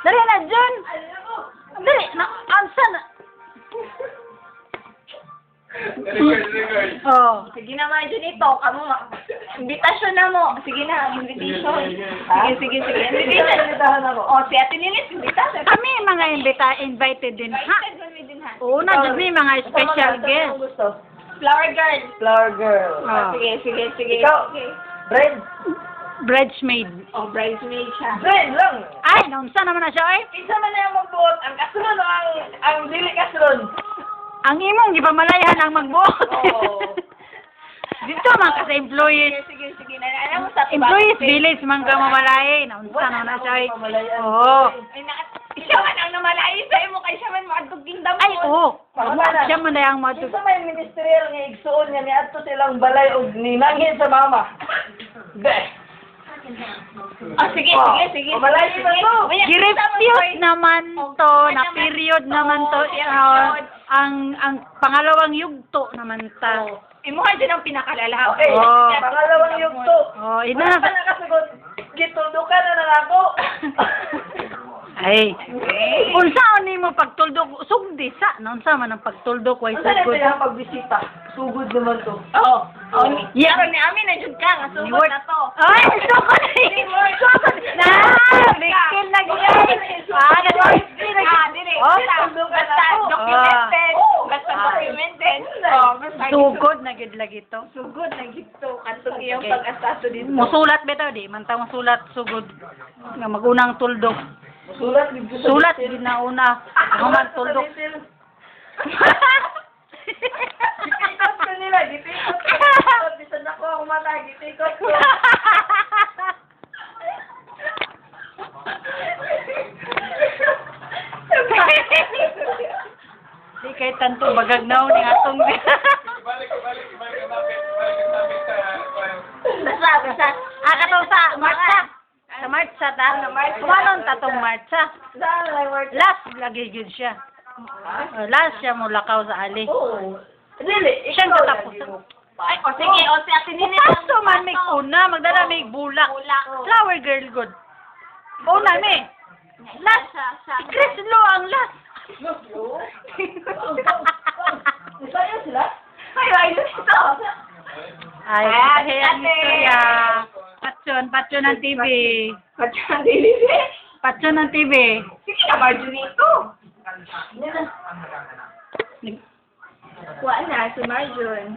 Dali na, Jun. Dali, ansan. Oh. Sige na, Marjo, ito. Kamu, invitation na mo. Sige na, invitation. Sige. Invitation. O, si Ate Lilis, invitation. Kami mga invited din, ha? Invited mo din, ha? Oo, na may mga special guest. Flower girl. Flower girl. Oh. Sige. Ikaw. Okay. Bride. Bridesmaid. Oh, bridesmaid siya. Bride lang. Ay, naunsa naman na siya, eh. Isa man na yung magbuot. Ang kasunod o ang dili kasunod. Ang imong gipamalayan ang magbuot. Oo. Dito man ka sa employees. Sige. Alam mo sa Employees village man ka mamalay. Naunsa naman na siya, eh. Oo. Siya man ang namalayi sa imo kay siya man maadtuging damo. Ay, oo. Siya man na yung Isa may ministerial nga igsuon niya ni adto silang balay og ninanghin sa mama. Be. Oh, sige. Mamalayi ba to? Girefuse naman to, na period naman to, ang pangalawang yugto naman ta. Imo ka din ang pinakalala. Okay. Oh. Pangalawang yugto. Oh, ina Wala na ka nakasagot. Gituldukan na lang ako. Ay. Unsaon nimo pagtuldok sugdi sa unsa man ang pagtuldok way Ano na sugod. yung pagbisita? Sugod naman to. Oh. Yeah. Pero ni amin na jud ka nga Ni sugod work. na to. Ay, sugod na. Bikil na gyud. Dili. Oh, Basta documented. Basta documented. Oh, basta sugod na gyud lagi to. sugod na gito katong iyong Okay. pag-asaso dito. Musulat bitaw di, man ta musulat sugod nga magunang tuldok. Sulat dito sa Sulat bisil. gid na una. Human tuldok. Gitikot ko nila. Gitikot. Bisan ako ang mata. Gitikot ko. Di kay tanto bagagnaw ni atong. Basta. Katong sa Marcha. Sa Marcha ta. Kumanon ta tong Marcha. Saan lang work? Last lagi gyud siya. Last siya mo lakaw sa ali. Oo. Dili. Siyang ikaw katapos. lagi mo. Ay, o sige, o si Ate Nini. Paso man may una, magdala may bulak. Flower girl good. Una may. Last. Si Chris Lo ang last. Isayo sila? Ay, ito. Ay, Ate. ang istorya. Patyon ng TV. Patyan, dili. Patyon ng TV. Sige na, Marjorie ito. Kuha na, si Marjorie.